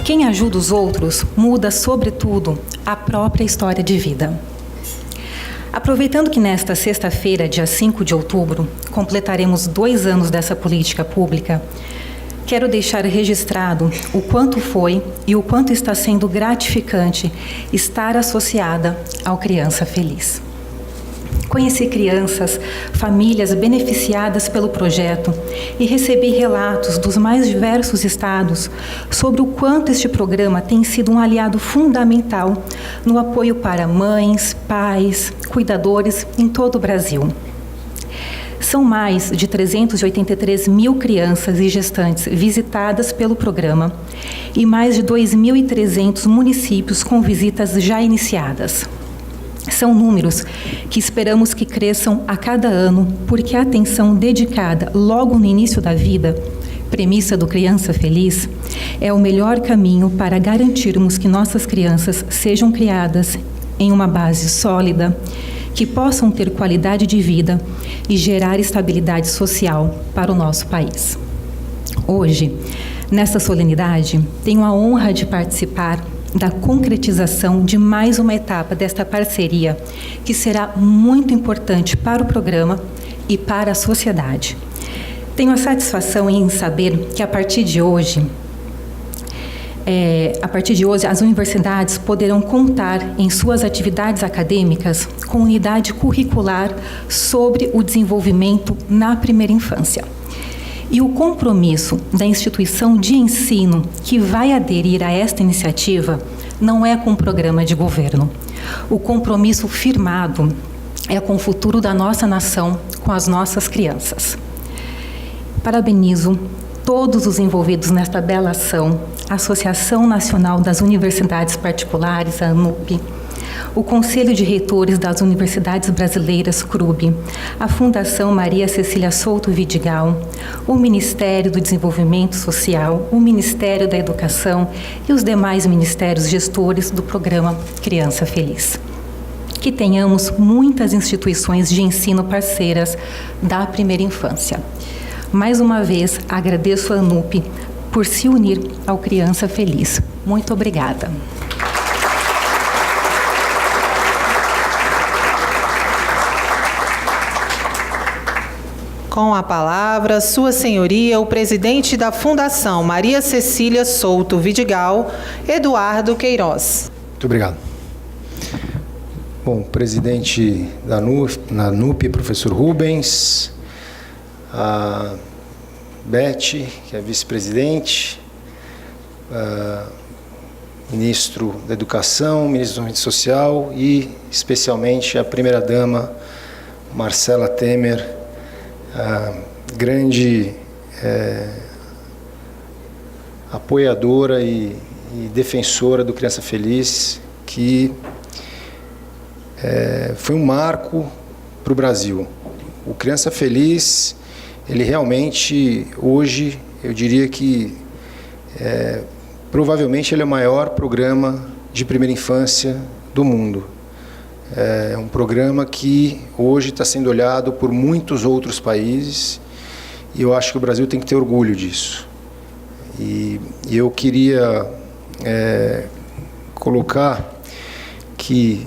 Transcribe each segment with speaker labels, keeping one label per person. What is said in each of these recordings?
Speaker 1: Quem ajuda os outros muda, sobretudo, a própria história de vida. Aproveitando que nesta sexta-feira, dia 5 de outubro, completaremos 2 anos dessa política pública, quero deixar registrado o quanto foi e o quanto está sendo gratificante estar associada ao Criança Feliz. Conheci crianças, famílias beneficiadas pelo projeto e recebi relatos dos mais diversos estados sobre o quanto este programa tem sido um aliado fundamental no apoio para mães, pais, cuidadores em todo o Brasil. São mais de 383 mil crianças e gestantes visitadas pelo programa e mais de 2.300 municípios com visitas já iniciadas. São números que esperamos que cresçam a cada ano, porque a atenção dedicada logo no início da vida, premissa do Criança Feliz, é o melhor caminho para garantirmos que nossas crianças sejam criadas em uma base sólida, que possam ter qualidade de vida e gerar estabilidade social para o nosso país. Hoje, nesta solenidade, tenho a honra de participar da concretização de mais uma etapa desta parceria, que será muito importante para o programa e para a sociedade. Tenho a satisfação em saber que, a partir de hoje, as universidades poderão contar em suas atividades acadêmicas com unidade curricular sobre o desenvolvimento na primeira infância. E o compromisso da instituição de ensino que vai aderir a esta iniciativa não é com o programa de governo. O compromisso firmado é com o futuro da nossa nação, com as nossas crianças. Parabenizo todos os envolvidos nesta bela ação, a Associação Nacional das Universidades Particulares, a ANUP, o Conselho de Reitores das Universidades Brasileiras, CRUB, a Fundação Maria Cecília Souto Vidigal, o Ministério do Desenvolvimento Social, o Ministério da Educação e os demais ministérios gestores do programa Criança Feliz. Que tenhamos muitas instituições de ensino parceiras da primeira infância. Mais uma vez, agradeço a ANUP por se unir ao Criança Feliz. Muito obrigada.
Speaker 2: Com a palavra, Sua Senhoria, o presidente da Fundação Maria Cecília Souto Vidigal, Eduardo Queiroz.
Speaker 3: Muito obrigado. Bom, presidente da ANUP, professor Rubens, a Beth, que é vice-presidente, ministro da Educação, ministro do Desenvolvimento Social e, especialmente, a primeira-dama, Marcela Temer, a grande apoiadora e defensora do Criança Feliz, que foi um marco para o Brasil. O Criança Feliz, ele realmente, hoje, eu diria que provavelmente ele é o maior programa de primeira infância do mundo. É um programa que hoje está sendo olhado por muitos outros países e eu acho que o Brasil tem que ter orgulho disso. E eu queria colocar que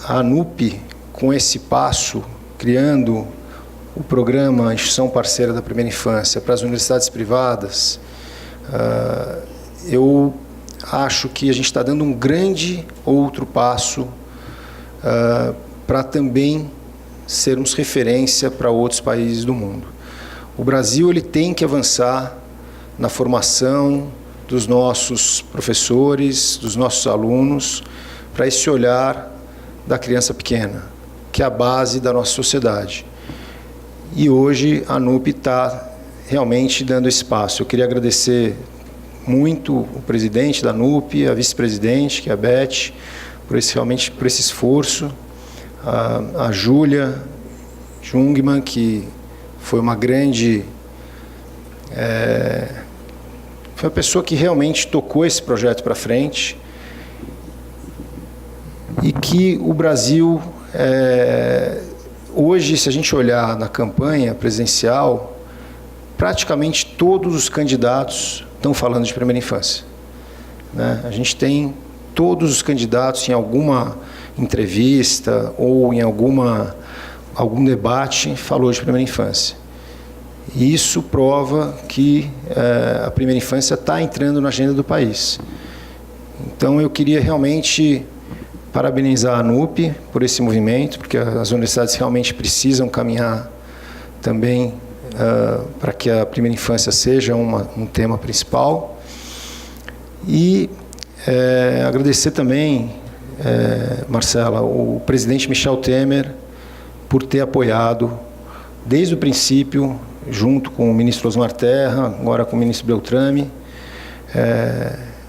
Speaker 3: a ANUP, com esse passo, criando o programa Instituição Parceira da Primeira Infância para as universidades privadas, eu acho que a gente está dando um grande outro passo para também sermos referência para outros países do mundo. O Brasil ele tem que avançar na formação dos nossos professores, dos nossos alunos, para esse olhar da criança pequena, que é a base da nossa sociedade. E hoje a ANUP está realmente dando espaço. Eu queria agradecer muito o presidente da ANUP, a vice-presidente, que é a Beth, por esse esforço, a Júlia Jungmann, que foi uma grande... foi a pessoa que realmente tocou esse projeto para frente e que o Brasil, hoje, se a gente olhar na campanha presidencial, praticamente todos os candidatos estão falando de primeira infância. né? A gente tem todos os candidatos em alguma entrevista ou em algum debate falou de primeira infância. E isso prova que a primeira infância está entrando na agenda do país. Então, eu queria realmente parabenizar a ANUP por esse movimento, porque as universidades realmente precisam caminhar também para que a primeira infância seja um tema principal. E agradecer também, Marcela, o presidente Michel Temer por ter apoiado desde o princípio, junto com o ministro Osmar Terra, agora com o ministro Beltrame,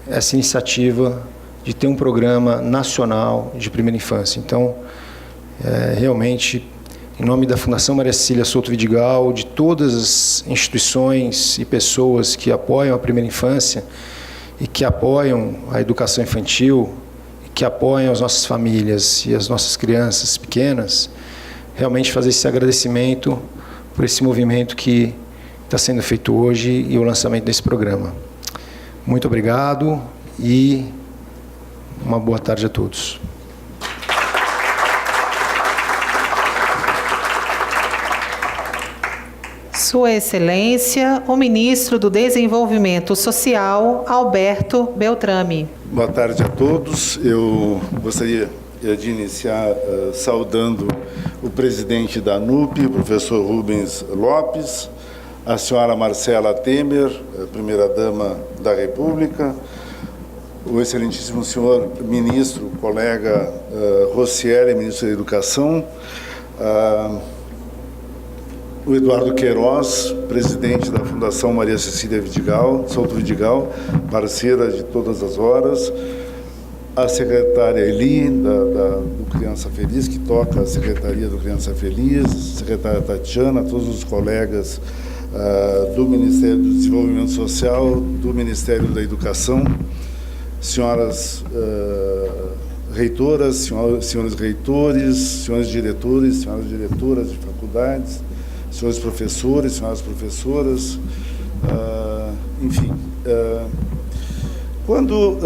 Speaker 3: essa iniciativa de ter um programa nacional de primeira infância. Então, realmente, em nome da Fundação Maria Cecília Souto Vidigal, de todas as instituições e pessoas que apoiam a primeira infância e que apoiam a educação infantil, e que apoiam as nossas famílias e as nossas crianças pequenas, realmente fazer esse agradecimento por esse movimento que está sendo feito hoje e o lançamento desse programa. Muito obrigado e uma boa tarde a todos.
Speaker 2: Sua Excelência, o Ministro do Desenvolvimento Social, Alberto Beltrame.
Speaker 4: Boa tarde a todos. Eu gostaria de iniciar saudando o presidente da ANUP, o professor Rubens Lopes, a senhora Marcela Temer, primeira-dama da República, o excelentíssimo senhor ministro, colega Rossielli, ministro da Educação, o Eduardo Queiroz, presidente da Fundação Maria Cecília Souto Vidigal, parceira de todas as horas, a secretária Eli, do Criança Feliz, que toca a Secretaria do Criança Feliz, a secretária Tatiana, todos os colegas do Ministério do Desenvolvimento Social, do Ministério da Educação, senhoras reitoras, senhores reitores, senhores diretores, senhoras diretoras de faculdades, senhores professores, senhoras professoras, enfim. Quando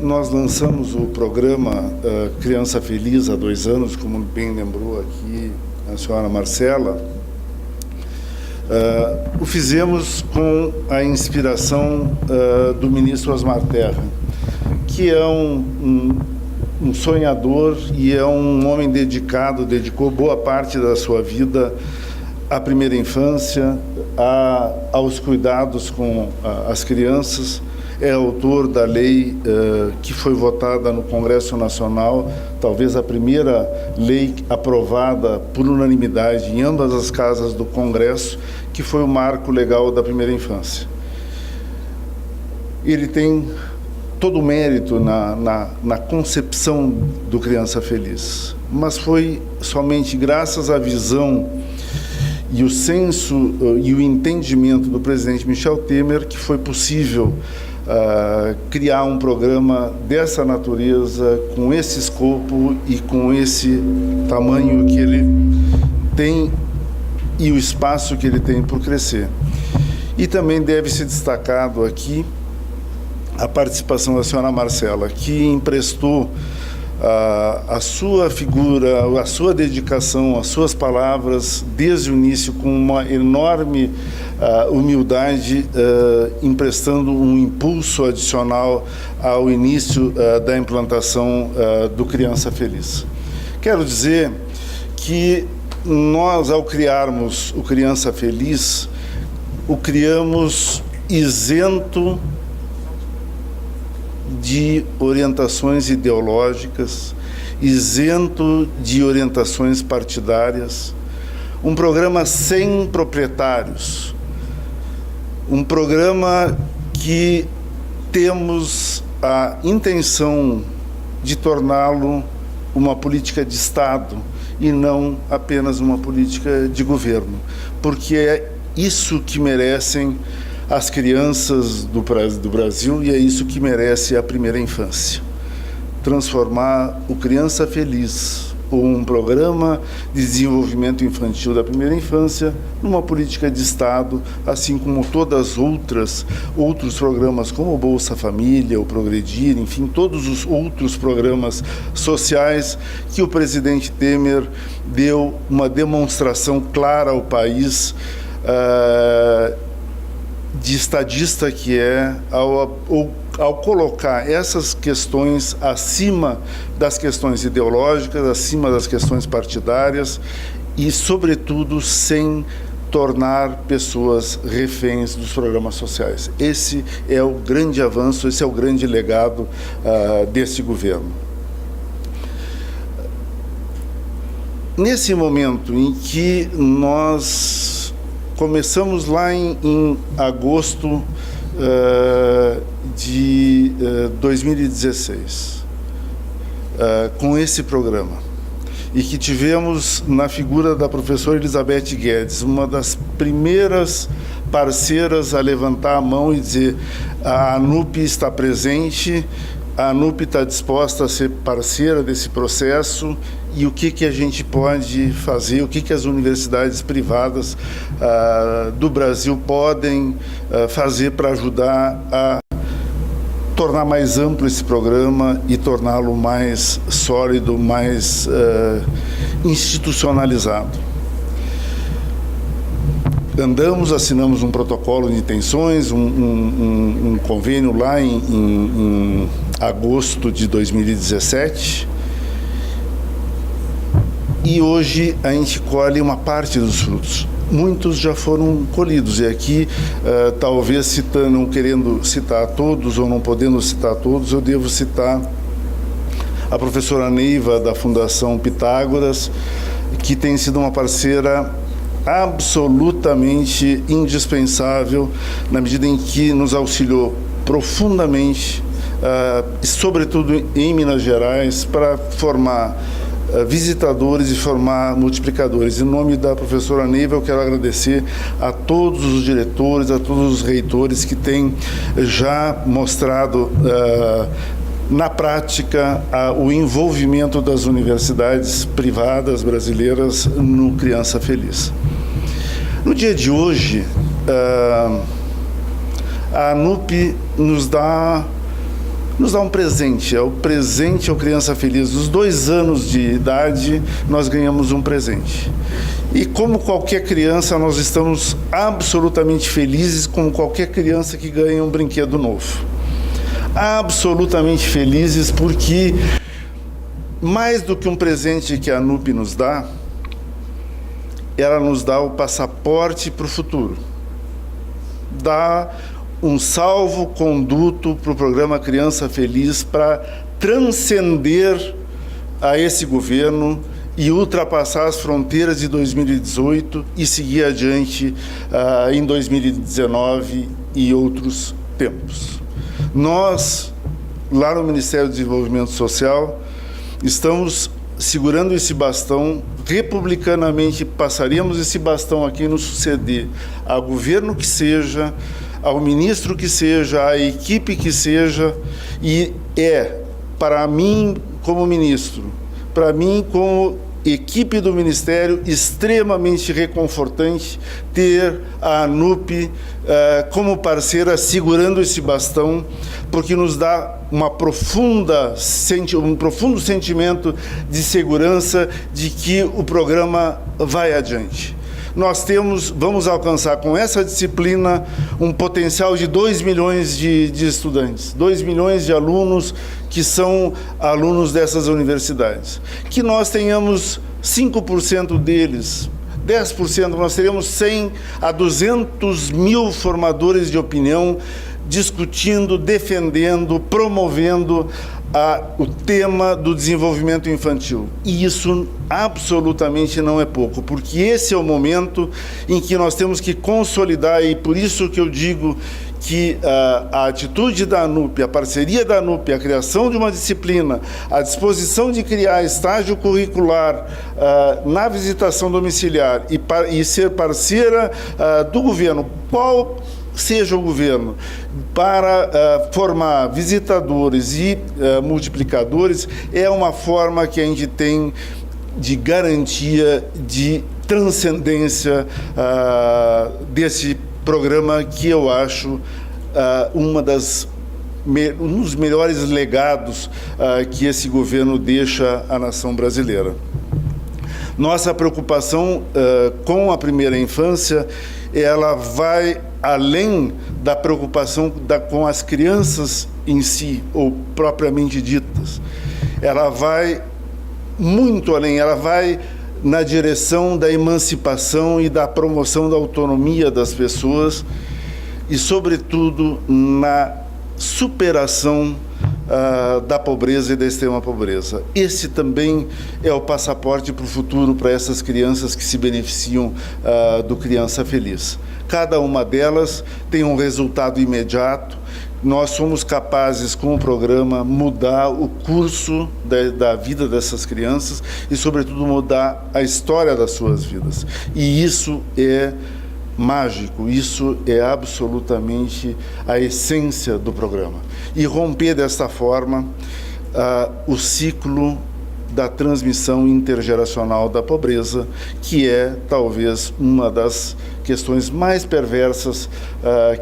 Speaker 4: nós lançamos o programa Criança Feliz há 2 anos, como bem lembrou aqui a senhora Marcela, o fizemos com a inspiração do ministro Osmar Terra, que é um sonhador e é um homem dedicou boa parte da sua vida à primeira infância, aos cuidados com as crianças. É autor da lei que foi votada no Congresso Nacional, talvez a primeira lei aprovada por unanimidade em ambas as casas do Congresso, que foi o Marco Legal da Primeira Infância. Ele tem todo o mérito na concepção do Criança Feliz, mas foi somente graças à visão e o senso e o entendimento do presidente Michel Temer que foi possível criar um programa dessa natureza, com esse escopo e com esse tamanho que ele tem e o espaço que ele tem por crescer. E também deve ser destacado aqui a participação da senhora Marcela, que emprestou a sua figura, a sua dedicação, as suas palavras, desde o início, com uma enorme humildade, emprestando um impulso adicional ao início da implantação do Criança Feliz. Quero dizer que nós, ao criarmos o Criança Feliz, o criamos isento de orientações ideológicas, isento de orientações partidárias, um programa sem proprietários, um programa que temos a intenção de torná-lo uma política de Estado e não apenas uma política de governo, porque é isso que merecem as crianças do Brasil e é isso que merece a primeira infância. Transformar o Criança Feliz, um programa de desenvolvimento infantil da primeira infância numa política de Estado, assim como todas outros programas como o Bolsa Família, o Progredir, enfim, todos os outros programas sociais que o presidente Temer deu uma demonstração clara ao país de estadista que é, ao colocar essas questões acima das questões ideológicas, acima das questões partidárias e, sobretudo, sem tornar pessoas reféns dos programas sociais. Esse é o grande avanço, esse é o grande legado desse governo. Nesse momento em que nós começamos lá em agosto de 2016, com esse programa, e que tivemos na figura da professora Elizabeth Guedes, uma das primeiras parceiras a levantar a mão e dizer: a ANUP está presente, a ANUP está disposta a ser parceira desse processo, e o que a gente pode fazer, o que as universidades privadas do Brasil podem fazer para ajudar a tornar mais amplo esse programa e torná-lo mais sólido, mais institucionalizado. Assinamos um protocolo de intenções, um convênio lá em agosto de 2017, e hoje a gente colhe uma parte dos frutos. Muitos já foram colhidos, e aqui, talvez não querendo citar todos ou não podendo citar todos, eu devo citar a professora Neiva, da Fundação Pitágoras, que tem sido uma parceira absolutamente indispensável, na medida em que nos auxiliou profundamente, sobretudo em Minas Gerais, para formar visitadores e formar multiplicadores. Em nome da professora Neiva, eu quero agradecer a todos os diretores, a todos os reitores que têm já mostrado na prática o envolvimento das universidades privadas brasileiras no Criança Feliz. No dia de hoje, a ANUP nos dá um presente, é o presente ao Criança Feliz. Dos 2 anos de idade, nós ganhamos um presente. E como qualquer criança, nós estamos absolutamente felizes, como qualquer criança que ganha um brinquedo novo. Absolutamente felizes, porque mais do que um presente que a ANUP nos dá, ela nos dá o passaporte para o futuro. Dá um salvo-conduto para o programa Criança Feliz, para transcender a esse governo e ultrapassar as fronteiras de 2018 e seguir adiante em 2019 e outros tempos. Nós, lá no Ministério do Desenvolvimento Social, estamos segurando esse bastão, republicanamente passaríamos esse bastão a quem nos suceder, a governo que seja, ao ministro que seja, à equipe que seja, e para mim como ministro, para mim como equipe do Ministério, extremamente reconfortante ter a ANUP como parceira segurando esse bastão, porque nos dá um profundo sentimento de segurança de que o programa vai adiante. Nós vamos alcançar com essa disciplina um potencial de 2 milhões de estudantes, 2 milhões de alunos que são alunos dessas universidades. Que nós tenhamos 5% deles, 10%, nós teremos 100 a 200 mil formadores de opinião discutindo, defendendo, promovendo o tema do desenvolvimento infantil. E isso absolutamente não é pouco, porque esse é o momento em que nós temos que consolidar, e por isso que eu digo que a atitude da ANUP, a parceria da ANUP, a criação de uma disciplina, a disposição de criar estágio curricular na visitação domiciliar e ser parceira do governo, qual seja o governo, para formar visitadores e multiplicadores, é uma forma que a gente tem de garantia, de transcendência desse programa, que eu acho um dos melhores legados que esse governo deixa à nação brasileira. Nossa preocupação com a primeira infância, ela vai além da preocupação com as crianças em si, ou propriamente ditas. Ela vai muito além, ela vai na direção da emancipação e da promoção da autonomia das pessoas e, sobretudo, na superação da pobreza e da extrema pobreza. Esse também é o passaporte para o futuro, para essas crianças que se beneficiam do Criança Feliz. Cada uma delas tem um resultado imediato. Nós somos capazes, com o programa, mudar o curso da vida dessas crianças e, sobretudo, mudar a história das suas vidas. E isso é mágico, isso é absolutamente a essência do programa. E romper desta forma o ciclo da transmissão intergeracional da pobreza, que é talvez uma das questões mais perversas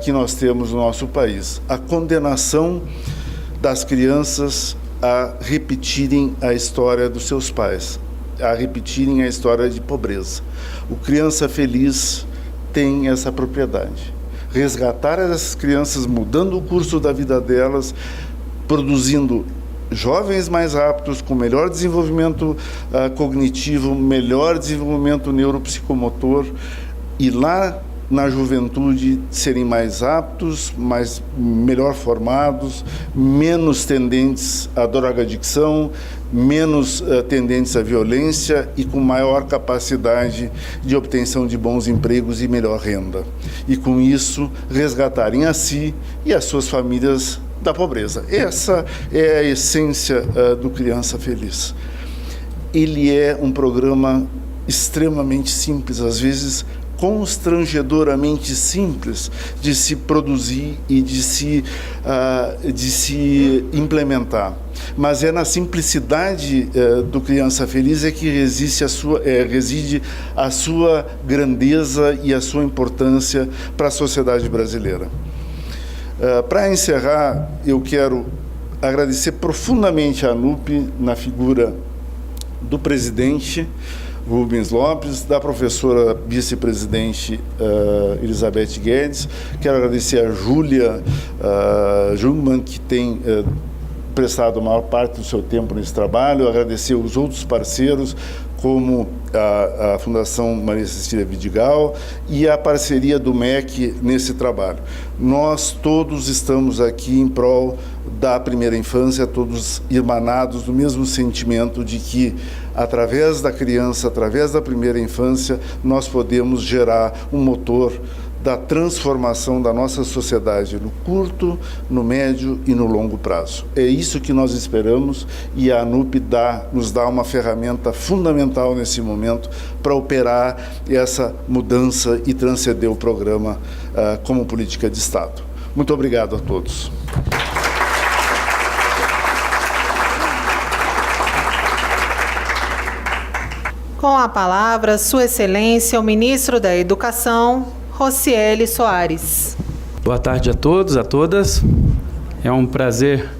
Speaker 4: que nós temos no nosso país. A condenação das crianças a repetirem a história dos seus pais, a repetirem a história de pobreza. O Criança Feliz tem essa propriedade. Resgatar essas crianças, mudando o curso da vida delas, produzindo jovens mais aptos, com melhor desenvolvimento cognitivo, melhor desenvolvimento neuropsicomotor, e lá na juventude serem mais aptos, melhor formados, menos tendentes à drogadicção, menos tendentes à violência e com maior capacidade de obtenção de bons empregos e melhor renda. E com isso resgatarem a si e as suas famílias da pobreza. Essa é a essência do Criança Feliz. Ele é um programa extremamente simples, às vezes constrangedoramente simples de se produzir e de se implementar. Mas é na simplicidade do Criança Feliz que reside a sua grandeza e a sua importância para a sociedade brasileira. Para encerrar, eu quero agradecer profundamente à ANUP, na figura do presidente Rubens Lopes, da professora vice-presidente Elizabeth Guedes. Quero agradecer a Júlia Jungmann, que tem prestado a maior parte do seu tempo nesse trabalho, agradecer os outros parceiros, como a Fundação Maria Cecília Vidigal e a parceria do MEC nesse trabalho. Nós todos estamos aqui em prol da primeira infância, todos irmanados do mesmo sentimento de que, através da criança, através da primeira infância, nós podemos gerar um motor da transformação da nossa sociedade no curto, no médio e no longo prazo. É isso que nós esperamos, e a ANUP nos dá uma ferramenta fundamental nesse momento para operar essa mudança e transcender o programa como política de Estado. Muito obrigado a todos.
Speaker 2: Com a palavra, Sua Excelência, o Ministro da Educação, Rocieli Soares.
Speaker 5: Boa tarde a todos, a todas. É um prazer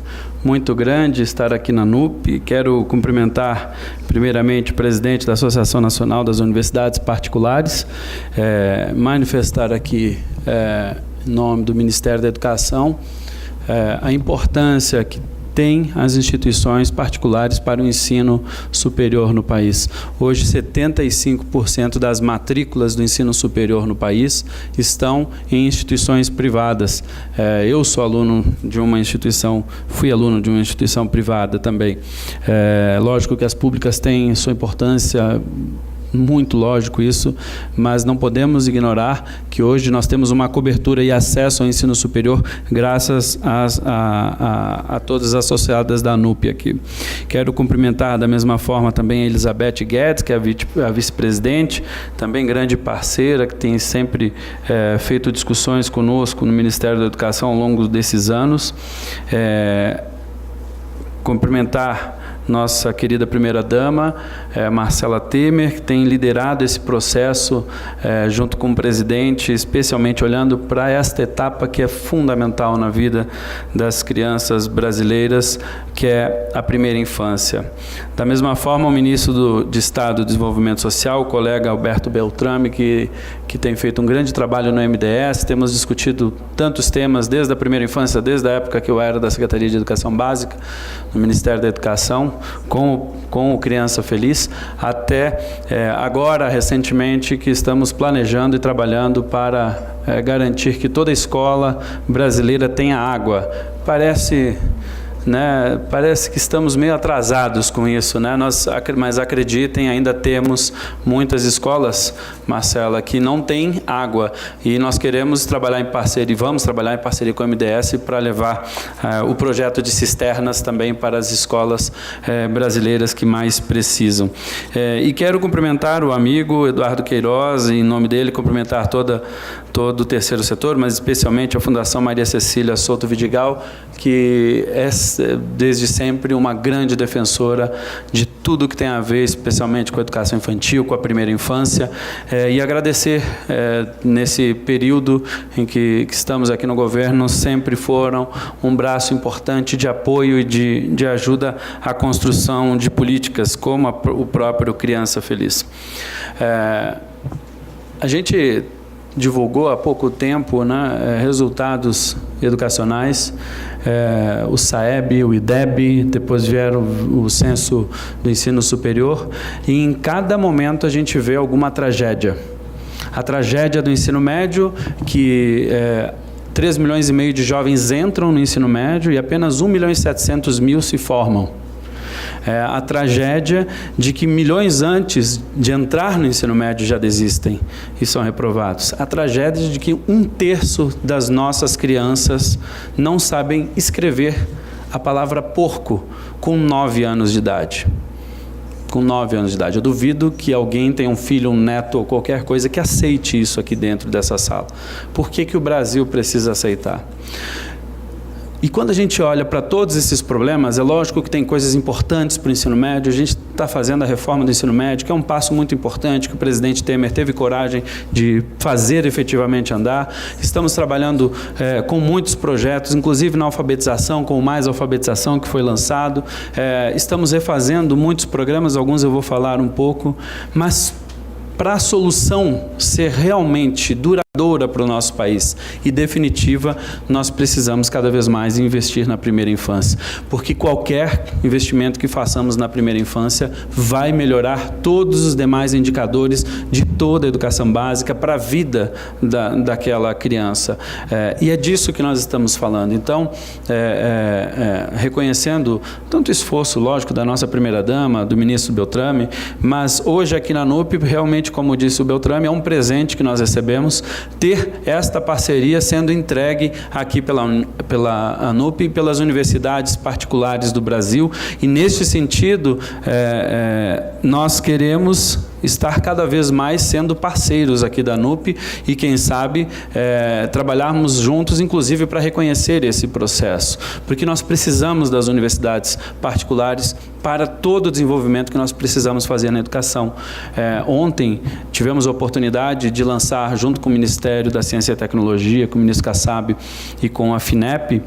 Speaker 5: muito grande estar aqui na ANUP. Quero cumprimentar, primeiramente, o presidente da Associação Nacional das Universidades Particulares, manifestar aqui, em nome do Ministério da Educação, a importância que tem as instituições particulares para o ensino superior no país. Hoje, 75% das matrículas do ensino superior no país estão em instituições privadas. Eu sou aluno de uma instituição, fui aluno de uma instituição privada também. Lógico que as públicas têm sua importância, muito lógico isso, mas não podemos ignorar que hoje nós temos uma cobertura e acesso ao ensino superior graças a todas as associadas da ANUP aqui. Quero cumprimentar da mesma forma também a Elizabeth Guedes, que é a vice-presidente, também grande parceira, que tem sempre feito discussões conosco no Ministério da Educação ao longo desses anos. Cumprimentar nossa querida primeira-dama, Marcela Temer, que tem liderado esse processo junto com o presidente, especialmente olhando para esta etapa que é fundamental na vida das crianças brasileiras, que é a primeira infância. Da mesma forma, o ministro de Estado do Desenvolvimento Social, o colega Alberto Beltrame, que tem feito um grande trabalho no MDS, temos discutido tantos temas desde a primeira infância, desde a época que eu era da Secretaria de Educação Básica, no Ministério da Educação, com o Criança Feliz, até agora, recentemente, que estamos planejando e trabalhando para garantir que toda escola brasileira tenha água. Parece que estamos meio atrasados com isso, né? Mas acreditem, ainda temos muitas escolas, Marcela, que não têm água, e nós queremos trabalhar em parceria, e vamos trabalhar em parceria com o MDS para levar o projeto de cisternas também para as escolas brasileiras que mais precisam. E quero cumprimentar o amigo Eduardo Queiroz, e em nome dele cumprimentar todo o terceiro setor, mas especialmente a Fundação Maria Cecília Souto Vidigal, que é desde sempre uma grande defensora de tudo que tem a ver, especialmente com a educação infantil, com a primeira infância, e agradecer nesse período em que estamos aqui no governo, sempre foram um braço importante de apoio e de ajuda à construção de políticas, como o próprio Criança Feliz. A gente divulgou há pouco tempo, né, resultados educacionais, o SAEB, o IDEB, depois vieram o censo do ensino superior, e em cada momento a gente vê alguma tragédia. A tragédia do ensino médio, que 3,5 milhões de jovens entram no ensino médio e apenas 1.700.000 se formam. A tragédia de que milhões antes de entrar no ensino médio já desistem e são reprovados. A tragédia de que 1/3 das nossas crianças não sabem escrever a palavra porco com 9 anos de idade. Com 9 anos de idade. Eu duvido que alguém tenha um filho, um neto ou qualquer coisa que aceite isso aqui dentro dessa sala. Por que o Brasil precisa aceitar? E quando a gente olha para todos esses problemas, é lógico que tem coisas importantes para o ensino médio. A gente está fazendo a reforma do ensino médio, que é um passo muito importante, que o presidente Temer teve coragem de fazer efetivamente andar. Estamos trabalhando com muitos projetos, inclusive na alfabetização, com o Mais Alfabetização, que foi lançado. Estamos refazendo muitos programas, alguns eu vou falar um pouco, mas para a solução ser realmente duradoura para o nosso país e definitiva, nós precisamos cada vez mais investir na primeira infância, porque qualquer investimento que façamos na primeira infância vai melhorar todos os demais indicadores de toda a educação básica para a vida daquela criança. E é disso que nós estamos falando. Então, reconhecendo tanto o esforço, lógico, da nossa primeira-dama, do ministro Beltrame, mas hoje aqui na NUP, realmente, como disse o Beltrame, é um presente que nós recebemos, ter esta parceria sendo entregue aqui pela ANUP e pelas universidades particulares do Brasil. E, neste sentido, nós queremos estar cada vez mais sendo parceiros aqui da ANUP e, quem sabe, trabalharmos juntos, inclusive, para reconhecer esse processo. Porque nós precisamos das universidades particulares para todo o desenvolvimento que nós precisamos fazer na educação. Ontem tivemos a oportunidade de lançar, junto com o Ministério da Ciência e Tecnologia, com o ministro Kassab e com a FINEP,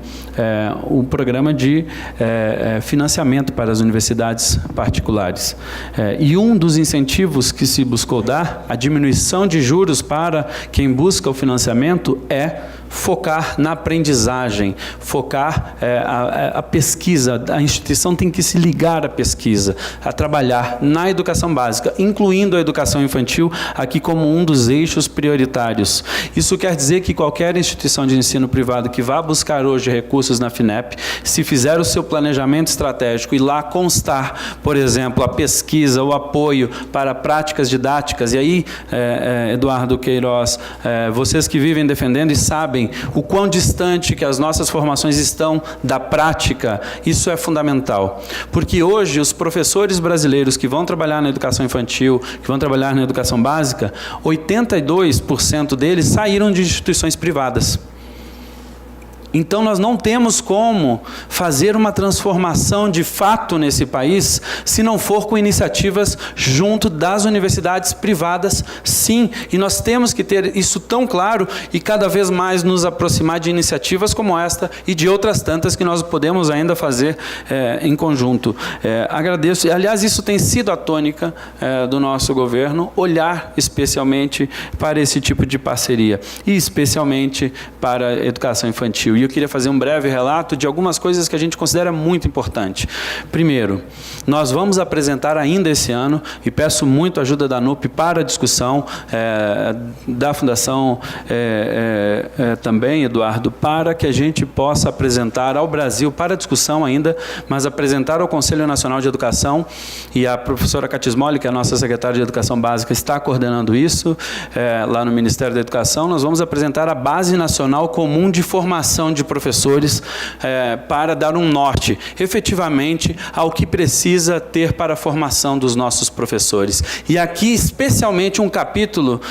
Speaker 5: um programa de financiamento para as universidades particulares. E um dos incentivos que se buscou dar, a diminuição de juros para quem busca o financiamento, é focar na aprendizagem, focar a pesquisa. A instituição tem que se ligar à pesquisa, a trabalhar na educação básica, incluindo a educação infantil aqui como um dos eixos prioritários. Isso quer dizer que qualquer instituição de ensino privado que vá buscar hoje recursos na FINEP, se fizer o seu planejamento estratégico e lá constar, por exemplo, a pesquisa, o apoio para práticas didáticas, e aí, Eduardo Queiroz, vocês que vivem defendendo e sabem o quão distante que as nossas formações estão da prática, isso é fundamental. Porque hoje os professores brasileiros que vão trabalhar na educação infantil, que vão trabalhar na educação básica, 82% deles saíram de instituições privadas. Então nós não temos como fazer uma transformação de fato nesse país se não for com iniciativas junto das universidades privadas, sim. E nós temos que ter isso tão claro e cada vez mais nos aproximar de iniciativas como esta e de outras tantas que nós podemos ainda fazer em conjunto. Agradeço. Aliás, isso tem sido a tônica do nosso governo, olhar especialmente para esse tipo de parceria e especialmente para a educação infantil. E eu queria fazer um breve relato de algumas coisas que a gente considera muito importante. Primeiro, nós vamos apresentar ainda esse ano, e peço muito a ajuda da ANUP para a discussão da Fundação também, Eduardo, para que a gente possa apresentar ao Brasil, para a discussão ainda, mas apresentar ao Conselho Nacional de Educação, e a professora Catismoli, que é a nossa secretária de Educação Básica, está coordenando isso lá no Ministério da Educação. Nós vamos apresentar a Base Nacional Comum de Formação de Professores para dar um norte, efetivamente, ao que precisa ter para a formação dos nossos professores. E aqui, especialmente, um capítulo,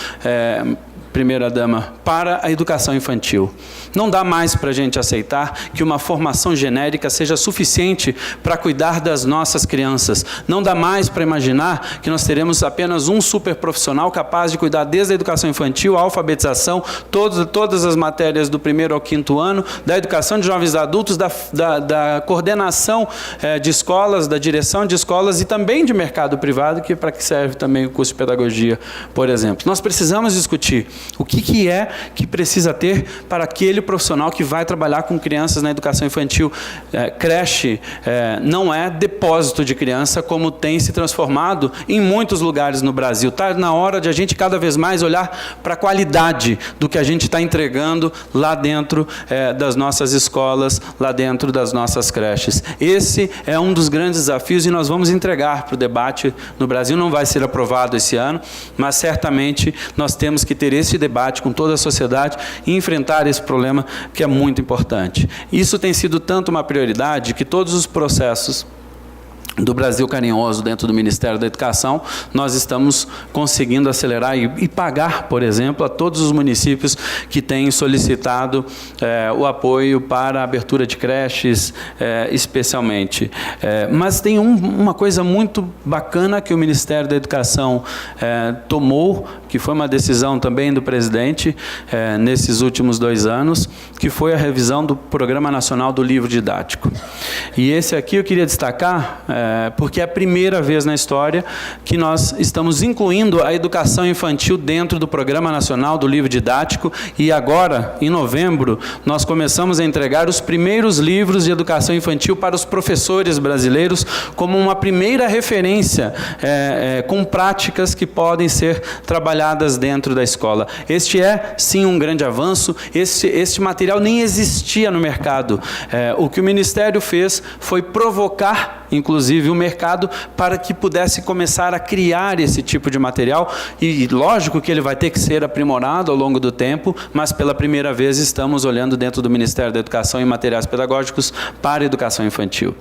Speaker 5: primeira-dama, para a educação infantil. Não dá mais para a gente aceitar que uma formação genérica seja suficiente para cuidar das nossas crianças. Não dá mais para imaginar que nós teremos apenas um super profissional capaz de cuidar desde a educação infantil, a alfabetização, todas as matérias do 1º ao 5º ano, da educação de jovens adultos, da coordenação de escolas, da direção de escolas e também de mercado privado, que para que serve também o curso de pedagogia, por exemplo. Nós precisamos discutir o que é que precisa ter para aquele profissional que vai trabalhar com crianças na educação infantil. Creche não é depósito de criança, como tem se transformado em muitos lugares no Brasil. Está na hora de a gente cada vez mais olhar para a qualidade do que a gente está entregando lá dentro das nossas escolas, lá dentro das nossas creches. Esse é um dos grandes desafios e nós vamos entregar para o debate no Brasil. Não vai ser aprovado esse ano, mas certamente nós temos que ter esse debate com toda a sociedade e enfrentar esse problema que é muito importante. Isso tem sido tanto uma prioridade que todos os processos do Brasil Carinhoso dentro do Ministério da Educação, nós estamos conseguindo acelerar e pagar, por exemplo, a todos os municípios que têm solicitado o apoio para a abertura de creches, especialmente. Mas tem uma coisa muito bacana que o Ministério da Educação tomou, que foi uma decisão também do presidente nesses últimos 2 anos, que foi a revisão do Programa Nacional do Livro Didático. E esse aqui eu queria destacar, porque é a primeira vez na história que nós estamos incluindo a educação infantil dentro do Programa Nacional do Livro Didático, e agora, em novembro, nós começamos a entregar os primeiros livros de educação infantil para os professores brasileiros, como uma primeira referência, com práticas que podem ser trabalhadas dentro da escola. Este é, sim, um grande avanço. Este material nem existia no mercado. O que o Ministério fez foi provocar, inclusive, o mercado para que pudesse começar a criar esse tipo de material, e lógico que ele vai ter que ser aprimorado ao longo do tempo, mas pela primeira vez estamos olhando dentro do Ministério da Educação em materiais pedagógicos para a educação infantil.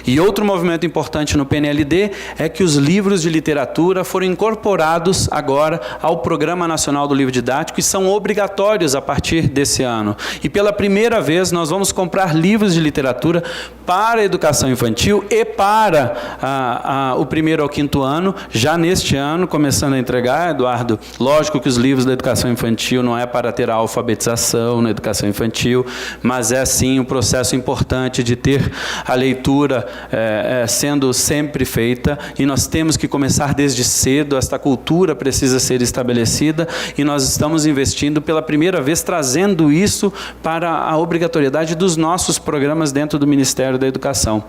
Speaker 5: E outro movimento importante no PNLD é que os livros de literatura foram incorporados agora ao Programa Nacional do Livro Didático e são obrigatórios a partir desse ano. E pela primeira vez nós vamos comprar livros de literatura para a educação infantil e para o 1º ao 5º ano, já neste ano, começando a entregar, Eduardo. Lógico que os livros da educação infantil não é para ter a alfabetização na educação infantil, mas é sim um processo importante de ter a leitura sendo sempre feita, e nós temos que começar desde cedo. Esta cultura precisa ser estabelecida e nós estamos investindo pela primeira vez, trazendo isso para a obrigatoriedade dos nossos programas dentro do Ministério da Educação.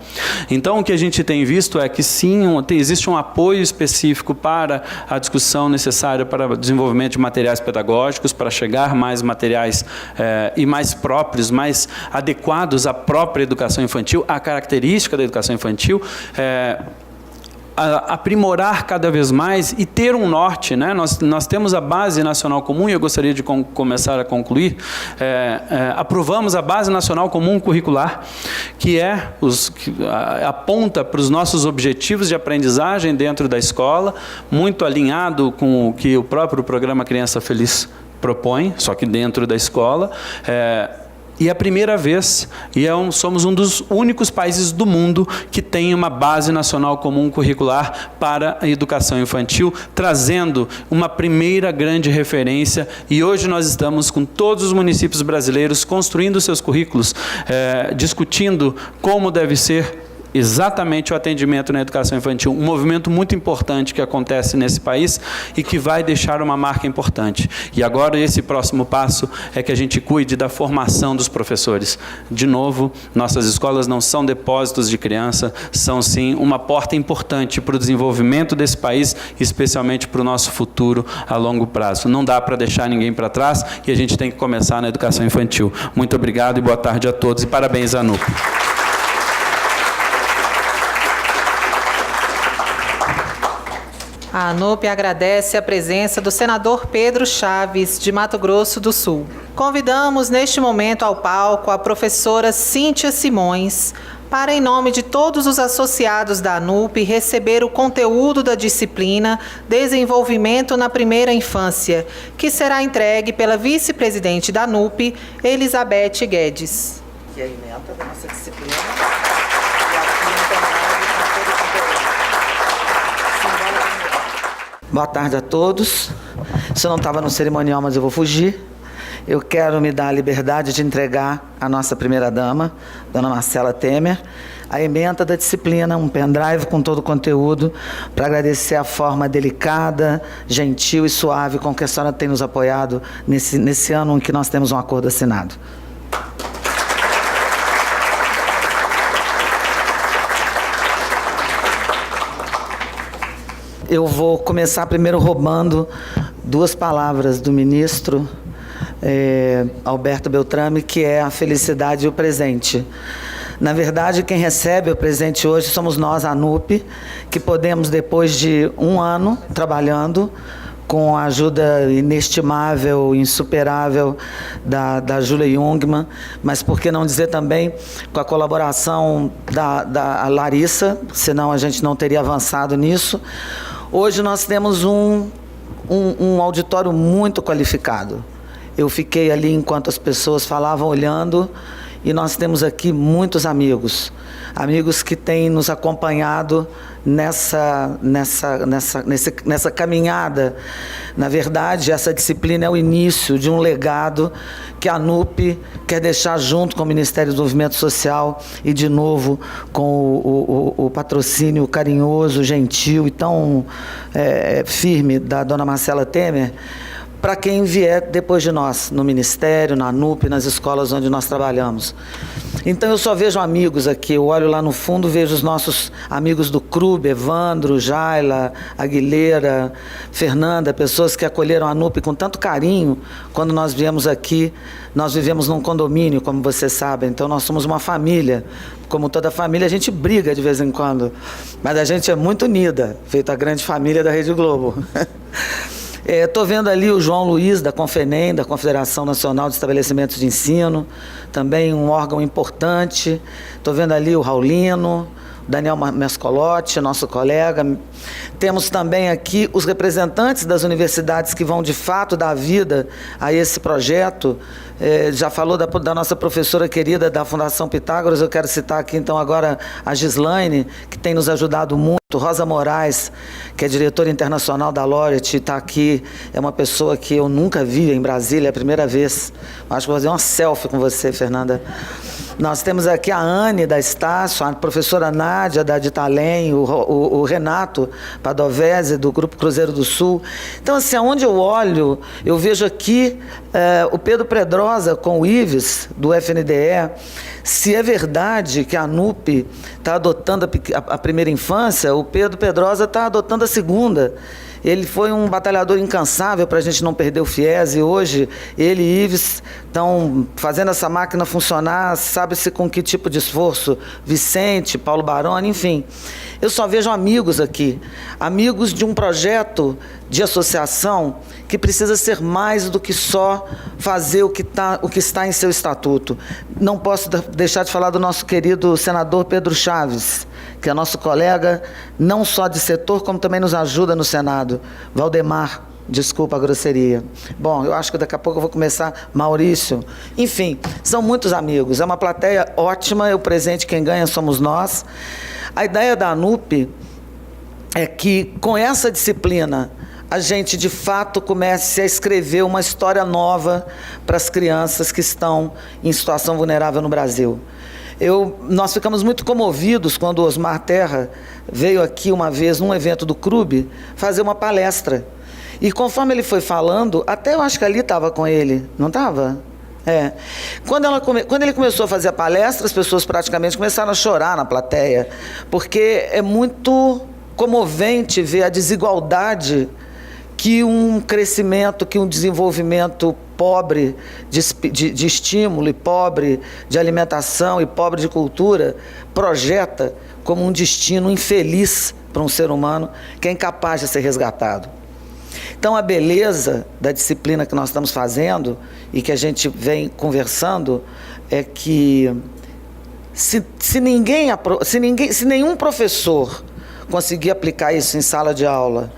Speaker 5: Então, o que a gente tem visto é que sim, existe um apoio específico para a discussão necessária para o desenvolvimento de materiais pedagógicos, para chegar mais materiais e mais próprios, mais adequados à própria educação infantil, à característica da educação infantil, aprimorar cada vez mais e ter um norte, né? Nós temos a Base Nacional Comum, e eu gostaria de começar a concluir. Aprovamos a Base Nacional Comum Curricular, que aponta para os nossos objetivos de aprendizagem dentro da escola, muito alinhado com o que o próprio programa Criança Feliz propõe, só que dentro da escola. E é a primeira vez, somos um dos únicos países do mundo que tem uma base nacional comum curricular para a educação infantil, trazendo uma primeira grande referência. E hoje nós estamos com todos os municípios brasileiros construindo seus currículos, discutindo como deve ser exatamente o atendimento na educação infantil, um movimento muito importante que acontece nesse país e que vai deixar uma marca importante. E agora esse próximo passo é que a gente cuide da formação dos professores. De novo, nossas escolas não são depósitos de criança, são sim uma porta importante para o desenvolvimento desse país, especialmente para o nosso futuro a longo prazo. Não dá para deixar ninguém para trás e a gente tem que começar na educação infantil. Muito obrigado e boa tarde a todos e parabéns à ANUP.
Speaker 2: A ANUP agradece a presença do senador Pedro Chaves, de Mato Grosso do Sul. Convidamos neste momento ao palco a professora Cíntia Simões, para, em nome de todos os associados da ANUP, receber o conteúdo da disciplina Desenvolvimento na Primeira Infância, que será entregue pela vice-presidente da ANUP, Elizabeth Guedes.
Speaker 6: Que é a ementa da nossa disciplina. Boa tarde a todos. Se eu não estava no cerimonial, mas eu vou fugir. Eu quero me dar a liberdade de entregar à nossa primeira-dama, dona Marcela Temer, a ementa da disciplina, um pendrive com todo o conteúdo, para agradecer a forma delicada, gentil e suave com que a senhora tem nos apoiado nesse ano em que nós temos um acordo assinado. Eu vou começar primeiro roubando duas palavras do ministro Alberto Beltrame, que é a felicidade e o presente. Na verdade, quem recebe o presente hoje somos nós, a ANUP, que podemos, depois de um ano trabalhando, com a ajuda inestimável, insuperável da Júlia Jungmann, mas por que não dizer também com a colaboração da Larissa, senão a gente não teria avançado nisso. Hoje nós temos um auditório muito qualificado. Eu fiquei ali enquanto as pessoas falavam, olhando, e nós temos aqui muitos amigos que têm nos acompanhado nessa caminhada. Na verdade, essa disciplina é o início de um legado que a ANUP quer deixar junto com o Ministério do Desenvolvimento Social e, de novo, com o patrocínio carinhoso, gentil e tão firme da dona Marcela Temer, para quem vier depois de nós, no Ministério, na ANUP, nas escolas onde nós trabalhamos. Então, eu só vejo amigos aqui. Eu olho lá no fundo, vejo os nossos amigos do CRUB, Evandro, Jaila, Aguilera, Fernanda, pessoas que acolheram a ANUP com tanto carinho. Quando nós viemos aqui, nós vivemos num condomínio, como vocês sabem, então nós somos uma família. Como toda família, a gente briga de vez em quando, mas a gente é muito unida, feito a grande família da Rede Globo. Estou vendo ali o João Luiz, da Confenem, da Confederação Nacional de Estabelecimentos de Ensino, também um órgão importante. Estou vendo ali o Raulino, Daniel Mescolotti, nosso colega. Temos também aqui os representantes das universidades que vão, de fato, dar vida a esse projeto. Já falou da nossa professora querida da Fundação Pitágoras, eu quero citar aqui, então, agora a Gislaine, que tem nos ajudado muito. Rosa Moraes, que é diretora internacional da Laureate, está aqui, é uma pessoa que eu nunca vi em Brasília, é a primeira vez. Acho que vou fazer uma selfie com você, Fernanda. Nós temos aqui a Anne, da Estácio, a professora Nádia, da Ditalém, o Renato Padovese, do Grupo Cruzeiro do Sul. Então, assim, aonde eu olho, eu vejo aqui o Pedro Pedrosa com o Ives, do FNDE. Se é verdade que a ANUP está adotando a primeira infância, o Pedro Pedrosa está adotando a segunda. Ele foi um batalhador incansável para a gente não perder o FIES, e hoje ele e Ives estão fazendo essa máquina funcionar, sabe-se com que tipo de esforço, Vicente, Paulo Baroni, enfim. Eu só vejo amigos aqui, amigos de um projeto de associação que precisa ser mais do que só fazer o que está em seu estatuto. Não posso deixar de falar do nosso querido senador Pedro Chaves, que é nosso colega, não só de setor, como também nos ajuda no Senado. Valdemar, Desculpa a grosseria. Bom, eu acho que daqui a pouco eu vou começar. Maurício. Enfim, são muitos amigos. É uma plateia ótima. O presente quem ganha somos nós. A ideia da ANUP é que, com essa disciplina, a gente, de fato, comece a escrever uma história nova para as crianças que estão em situação vulnerável no Brasil. Nós ficamos muito comovidos quando o Osmar Terra veio aqui uma vez, num evento do CRUB, fazer uma palestra. E conforme ele foi falando, até eu acho que ali estava com ele, não estava? Quando ele começou a fazer a palestra, as pessoas praticamente começaram a chorar na plateia, porque é muito comovente ver a desigualdade que um crescimento, que um desenvolvimento pobre de estímulo e pobre de alimentação e pobre de cultura projeta como um destino infeliz para um ser humano que é incapaz de ser resgatado. Então, a beleza da disciplina que nós estamos fazendo e que a gente vem conversando é que se nenhum professor conseguir aplicar isso em sala de aula,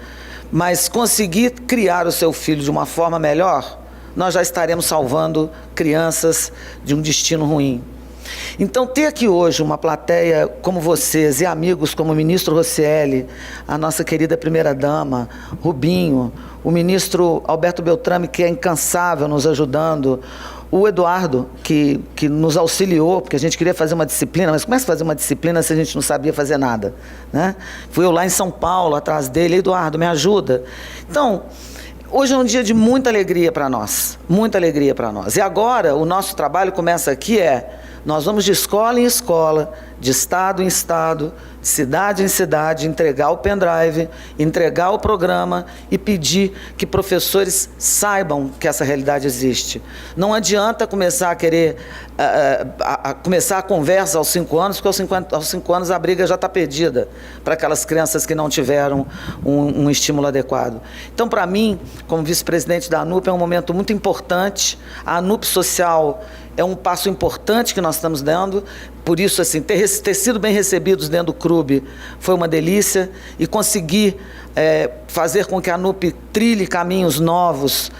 Speaker 6: mas conseguir criar o seu filho de uma forma melhor, nós já estaremos salvando crianças de um destino ruim. Então, ter aqui hoje uma plateia como vocês e amigos como o ministro Roscielli, a nossa querida primeira-dama, Rubinho, o ministro Alberto Beltrame, que é incansável nos ajudando, o Eduardo, que nos auxiliou, porque a gente queria fazer uma disciplina, mas como é que fazer uma disciplina se a gente não sabia fazer nada, né? Fui eu lá em São Paulo, atrás dele, Eduardo, me ajuda. Então, hoje é um dia de muita alegria para nós, muita alegria para nós. E agora, o nosso trabalho começa aqui, nós vamos de escola em escola, de estado em estado, de cidade em cidade, entregar o pendrive, entregar o programa e pedir que professores saibam que essa realidade existe. Não adianta começar a querer começar a conversa aos 5 anos, porque aos 5 anos a briga já está perdida para aquelas crianças que não tiveram um estímulo adequado. Então, para mim, como vice-presidente da ANUP, é um momento muito importante. A ANUP Social é um passo importante que nós estamos dando, por isso, assim, ter sido bem recebidos dentro do CRUB foi uma delícia, e conseguir fazer com que a ANUP trilhe caminhos novos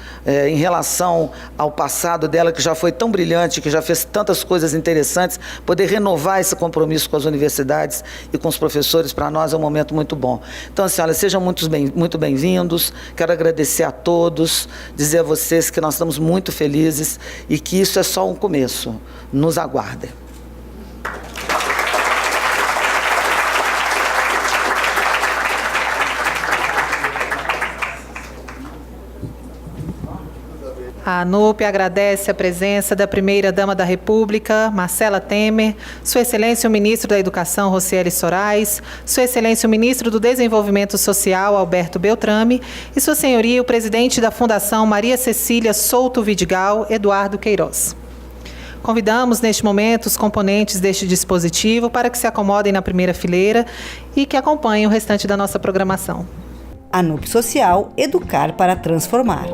Speaker 6: em relação ao passado dela, que já foi tão brilhante, que já fez tantas coisas interessantes, poder renovar esse compromisso com as universidades e com os professores, para nós é um momento muito bom. Então, assim, olha, sejam muito bem-vindos, quero agradecer a todos, dizer a vocês que nós estamos muito felizes e que isso é só um começo. Nos aguardem.
Speaker 2: A ANUP agradece a presença da primeira-dama da República, Marcela Temer, Sua Excelência o Ministro da Educação, Roscielli Sorais, Sua Excelência o Ministro do Desenvolvimento Social, Alberto Beltrame, e Sua Senhoria o Presidente da Fundação Maria Cecília Souto Vidigal, Eduardo Queiroz. Convidamos, neste momento, os componentes deste dispositivo para que se acomodem na primeira fileira e que acompanhem o restante da nossa programação.
Speaker 7: ANUP Social, educar para transformar.